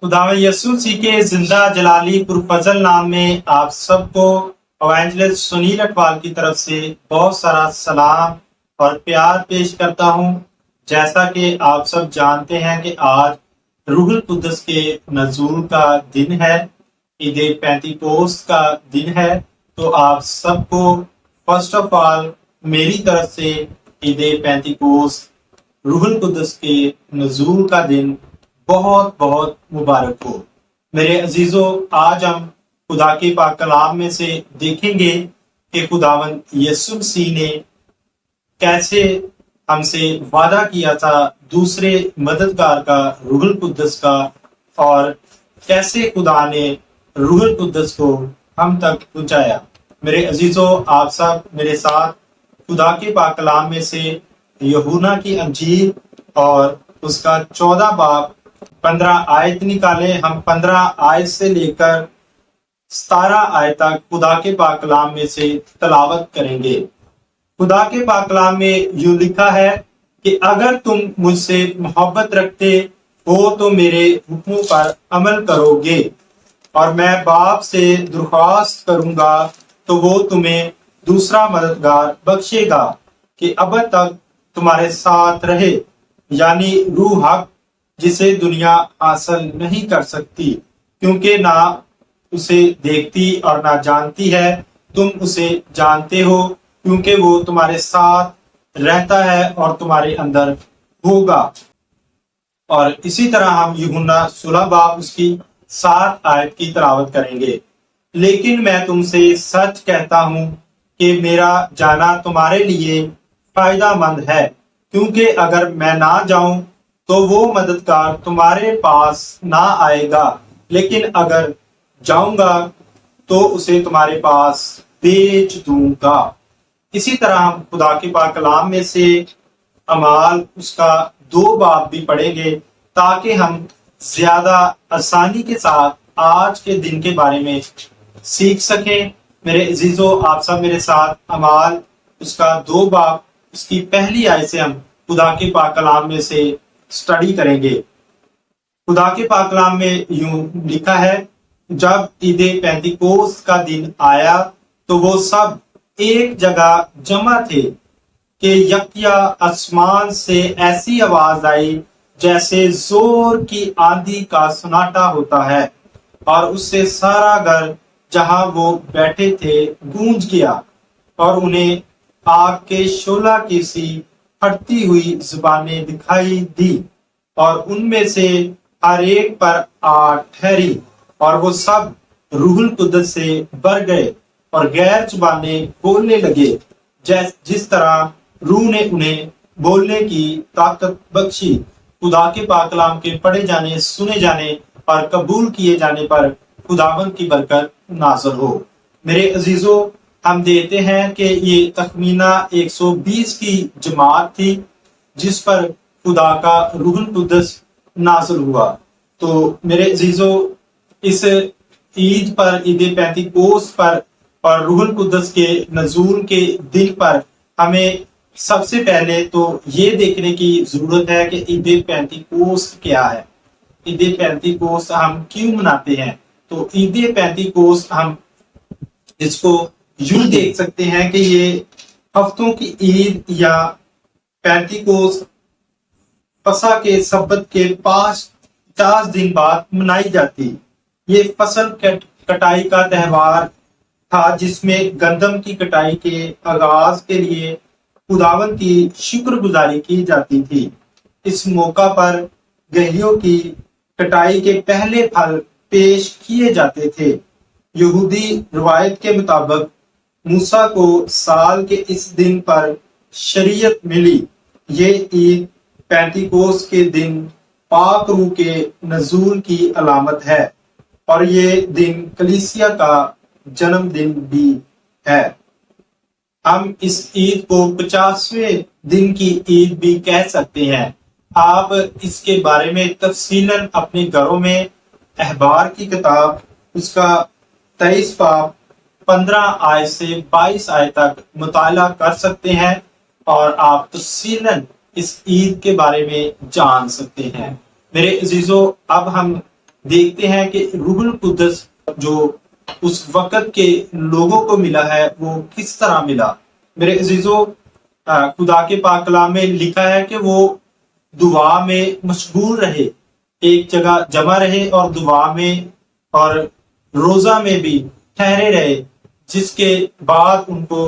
खुदावंद यीशु मसीह के जिंदा जलाली पुरफजल नाम में आप सबको इवेंजलिस्ट सुनील अटवाल की तरफ से बहुत सारा सलाम और प्यार पेश करता हूं। जैसा कि आप सब जानते हैं कि आज रूहुल कुद्दस के नज़ूल का दिन है, ईद पेंतीकोस्त का दिन है। तो आप सबको फर्स्ट ऑफ ऑल मेरी तरफ से ईद पेंतीकोस्त रूहुल कुद्दस के नज़ूल का दिन बहुत बहुत मुबारक हो। मेरे अजीजों, आज हम खुदा के पाक कलाम में से देखेंगे कि खुदावंद यीशु मसीह ने कैसे हमसे वादा किया था दूसरे मददगार का, रूहुल कुद्दस का, और कैसे खुदा ने रूहुल कुद्दस को हम तक पहुंचाया। मेरे अजीजों, आप सब मेरे साथ खुदा के पाक कलाम में से यूहन्ना की अंजील और उसका 14 बाब 15 आयत निकाले। हम 15 आयत से लेकर 17 आयत तक खुदा के पाक कलाम में से तलावत करेंगे। खुदा के पाक कलाम में यूं लिखा है कि अगर तुम मुझसे मोहब्बत रखते हो तो मेरे हुक्मों पर अमल करोगे, और मैं बाप से दरख्वास्त करूंगा तो वो तुम्हें दूसरा मददगार बख्शेगा कि अब तक तुम्हारे साथ रहे, यानी रूह हक, जिसे दुनिया हासिल नहीं कर सकती क्योंकि ना उसे देखती और ना जानती है। तुम उसे जानते हो क्योंकि वो तुम्हारे साथ रहता है और तुम्हारे अंदर होगा। और इसी तरह हम यूहन्ना 16 बाब उसकी 7 आयत की तलावत करेंगे। लेकिन मैं तुमसे सच कहता हूं कि मेरा जाना तुम्हारे लिए फायदामंद है, क्योंकि अगर मैं ना जाऊं तो वो मददगार तुम्हारे पास ना आएगा, लेकिन अगर जाऊंगा तो उसे तुम्हारे पास भेज दूंगा। इसी तरह हम खुदा के पाक कलाम में से अमाल उसका 2 बाब भी पढ़ेंगे, ताकि हम ज्यादा आसानी के साथ आज के दिन के बारे में सीख सकें। मेरे अजीजों, आप सब मेरे साथ अमाल उसका 2 बाब उसकी पहली आयत से हम खुदा के पाक कलाम में से स्टडी करेंगे। खुदा के पाक कलाम में यूं लिखा है, जब ईद पेंतीकोस्त का दिन आया तो वो सब एक जगह जमा थे कि यकया आसमान से ऐसी आवाज आई जैसे जोर की आंधी का सन्नाटा होता है, और उससे सारा घर जहां वो बैठे थे गूंज गया, और उन्हें आग के शोला की सी फटती हुई जुबानें दिखाई दी, और उनमें से हर एक पर आ ठहरी, और वो सब रूहुल कुद्दस से भर गए और गैर जुबानें बोलने लगे, जिस तरह रूह ने उन्हें बोलने की ताकत बख्शी। खुदा के पाक कलाम के पढ़े जाने, सुने जाने और कबूल किए जाने पर खुदावंद की बरकत नाज़िल हो। मेरे अजीजों, हम देते हैं कि ये तखमीना 120 की जमात थी जिस पर खुदा का रूहुल कुद्दस नाज़िल हुआ। तो मेरे अजीजों, इस ईद पर, ईद पेंतीकोस्त पर और रूहुल कुद्दस के नज़ूल के दिन पर हमें सबसे पहले तो ये देखने की जरूरत है कि ईद पेंतीकोस्त क्या है, ईद पेंतीकोस्त हम क्यों मनाते हैं। तो ईद पेंतीकोस्त हम इसको यूं देख सकते हैं कि ये हफ्तों की ईद या पेंतीकोस्त फसा के सब्बत के 50 दिन बाद मनाई जाती। ये फसल कटाई का त्योहार था जिसमें गंदम की कटाई के आगाज के लिए खुदावंद की शुक्रगुजारी की जाती थी। इस मौका पर गहियों की कटाई के पहले फल पेश किए जाते थे। यहूदी रवायत के मुताबिक मूसा को साल के इस दिन पर शरीयत मिली। ये ईद पेंतीकोस्त के दिन पाक रूह के नज़ूल की अलामत है, और ये दिन कलीसिया का जन्मदिन भी है। हम इस ईद को 50वें दिन की ईद भी कह सकते हैं। आप इसके बारे में तफसीलन अपने घरों में अहबार की किताब उसका 23 बाब 15 आयत से 22 आयत तक मुताला कर सकते हैं, और आप तफसीलन इस ईद के बारे में जान सकते हैं। मेरे अजीजों, अब हम دیکھتے ہیں کہ روح القدس جو اس وقت کے لوگوں کو ملا ہے وہ کس طرح ملا۔ میرے عزیزو، خدا کے پاک کلام میں لکھا ہے کہ وہ دعا میں مشغول رہے، ایک جگہ جمع رہے اور دعا میں اور روزہ میں بھی ٹھہرے رہے، جس کے بعد ان کو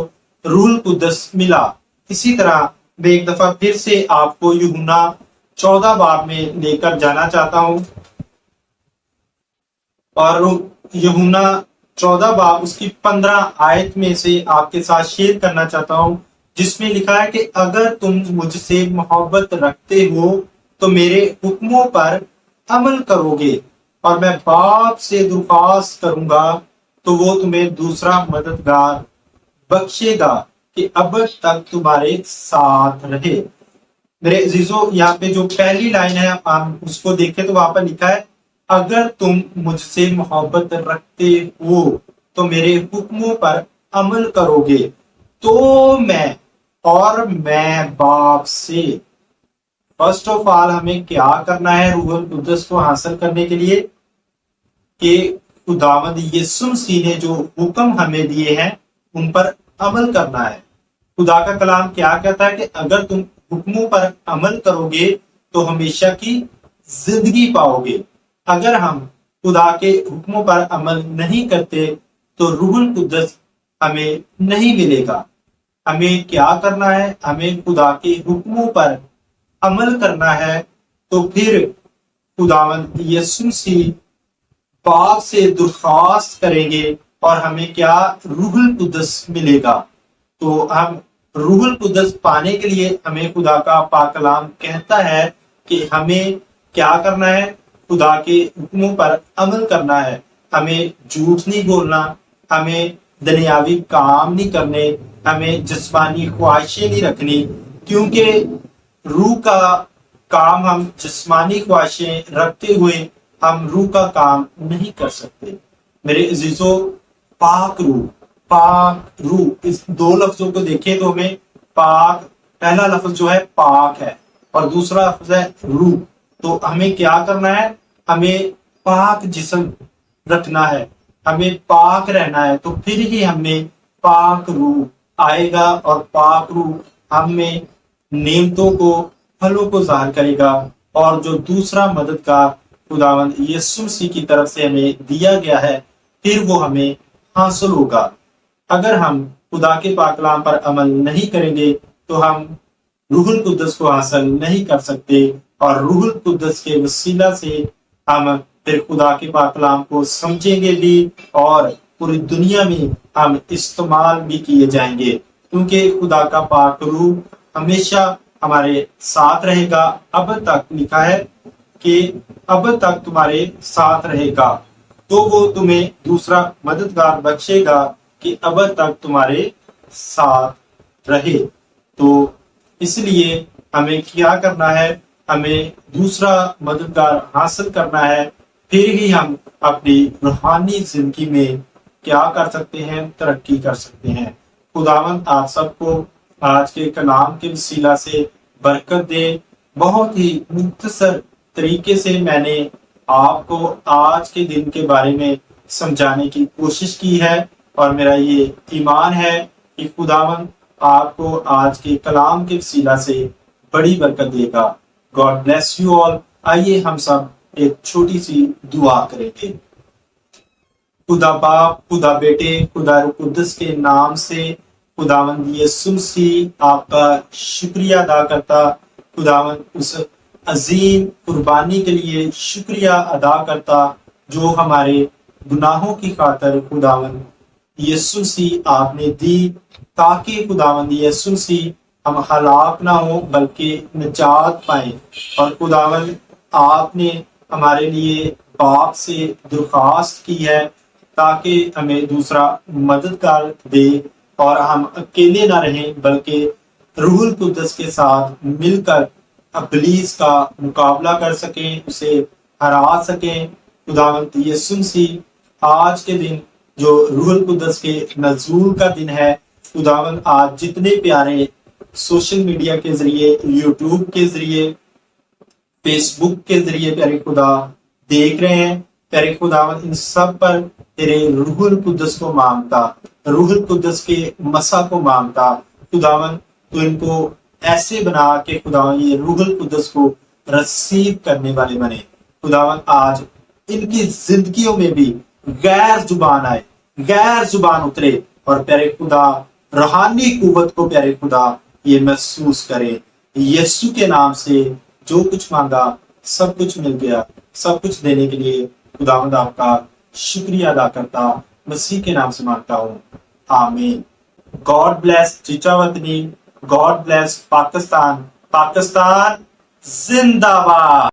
روح القدس ملا۔ اسی طرح میں ایک دفعہ پھر سے آپ کو یوحنا 14 باب میں لے کر جانا چاہتا ہوں، اور یوحنا 14 باب اس کی 15 آیت میں سے آپ کے ساتھ شیئر کرنا چاہتا ہوں، جس میں لکھا ہے کہ اگر تم مجھ سے محبت رکھتے ہو تو میرے حکموں پر عمل کرو گے، اور میں باپ سے درخواست کروں گا تو وہ تمہیں دوسرا مددگار بخشے گا کہ اب تک تمہارے ساتھ رہے۔ میرے عزیزو، یہاں پہ جو پہلی لائن ہے ہم اس کو دیکھیں تو وہاں پر لکھا ہے اگر تم مجھ سے محبت رکھتے ہو تو میرے حکموں پر عمل کرو گے تو میں باپ سے۔ فرسٹ آف آل ہمیں کیا کرنا ہے روح القدس کو حاصل کرنے کے لیے؟ کہ خداوند یسوع مسیح نے جو حکم ہمیں دیے ہیں ان پر عمل کرنا ہے۔ خدا کا کلام کیا کہتا ہے کہ اگر تم حکموں پر عمل کرو گے تو ہمیشہ کی زندگی پاؤ گے۔ اگر ہم خدا کے حکموں پر عمل نہیں کرتے تو روح القدس ہمیں نہیں ملے گا۔ ہمیں کیا کرنا ہے؟ ہمیں خدا کے حکموں پر عمل کرنا ہے، تو پھر خداوند یسوع مسیح باپ سے درخواست کریں گے اور ہمیں کیا؟ روح القدس ملے گا۔ تو ہم روح القدس پانے کے لیے ہمیں خدا کا پاک کلام کہتا ہے کہ ہمیں کیا کرنا ہے؟ خدا کے حکموں پر عمل کرنا ہے۔ ہمیں جھوٹ نہیں بولنا، ہمیں دنیاوی کام نہیں کرنے، ہمیں جسمانی خواہشیں نہیں رکھنی، کیونکہ روح کا کام ہم جسمانی خواہشیں رکھتے ہوئے ہم روح کا کام نہیں کر سکتے۔ میرے عزیزو، پاک روح اس دو لفظوں کو دیکھیں تو ہمیں پاک، پہلا لفظ جو ہے پاک ہے اور دوسرا لفظ ہے روح۔ تو ہمیں کیا کرنا ہے؟ ہمیں پاک جسم رکھنا ہے، ہمیں پاک رہنا ہے، تو پھر ہی ہمیں پاک روح آئے گا اور پاک روح ہم میں نعمتوں کو، پھلوں کو ظاہر کرے گا، اور جو دوسرا مددگار خداوند یسوع مسیح کی طرف سے ہمیں دیا گیا ہے پھر وہ ہمیں حاصل ہوگا۔ اگر ہم خدا کے پاک کلام پر عمل نہیں کریں گے تو ہم روح القدس کو حاصل نہیں کر سکتے، اور روح القدس کے وسیلہ سے ہم پھر خدا کے پاک کلام کو سمجھیں گے بھی اور پوری دنیا میں ہم استعمال بھی کیے جائیں گے، کیونکہ خدا کا پاک روح ہمیشہ ہمارے ساتھ رہے گا۔ اب تک لکھا ہے کہ اب تک تمہارے ساتھ رہے گا تو وہ تمہیں دوسرا مددگار بخشے گا کہ اب تک تمہارے ساتھ رہے۔ تو اس لیے ہمیں کیا کرنا ہے؟ ہمیں دوسرا مددگار حاصل کرنا ہے، پھر ہی ہم اپنی روحانی زندگی میں کیا کر سکتے ہیں؟ ترقی کر سکتے ہیں۔ خداوند آپ سب کو آج کے کلام کے وسیلہ سے برکت دے۔ بہت ہی مختصر طریقے سے میں نے آپ کو آج کے دن کے بارے میں سمجھانے کی کوشش کی ہے، اور میرا یہ ایمان ہے کہ خداوند آپ کو آج کے کلام کے وسیلہ سے بڑی برکت دے گا۔ God bless you all. آئیے ہم سب ایک چھوٹی سی دعا کریں گے۔ خدا باپ، خدا بیٹے، خدا روح القدس کے نام سے خداوند یسوع مسیح آپ کا شکریہ ادا کرتا، خداوند اس عظیم قربانی کے لیے شکریہ ادا کرتا جو ہمارے گناہوں کی خاطر خداوند یسوع مسیح آپ نے دی، تاکہ خداوند یسوع مسیح ہم ہلاک نہ ہو بلکہ نجات پائیں۔ اور خداوند آپ نے ہمارے لیے باپ سے درخواست کی ہے تاکہ ہمیں دوسرا مددگار دے اور ہم اکیلے نہ رہیں بلکہ روح القدس کے ساتھ مل کر ابلیس کا مقابلہ کر سکیں، اسے ہرا سکیں۔ خداوند یسوع مسیح آج کے دن جو روح القدس کے نزول کا دن ہے، خداوند آج جتنے پیارے سوشل میڈیا کے ذریعے، یوٹیوب کے ذریعے، فیس بک کے ذریعے پیارے خدا देख रहे हैं। प्यारे खुदावन इन सब पर तेरे रूहुल कुद्दस को मांगता, रूहुल कुद्दस के मसा को मांगता। खुदावन तो इनको ऐसे बना के खुदावन ये रूहुल कुद्दस को रिसीव करने वाले बने। खुदावन आज इनकी जिंदगियों में भी गैर जुबान आए, गैर जुबान उतरे और प्यारे खुदा रूहानी कुव्वत को प्यारे खुदा ये महसूस करे। यीशु के नाम से जो कुछ मांगा सब कुछ मिल गया। सब कुछ देने के लिए खुदावंद आपका शुक्रिया अदा करता, मसीह के नाम से मांगता हूँ, आमीन। God bless Chichawatni, God bless Pakistan, Pakistan जिंदाबाद।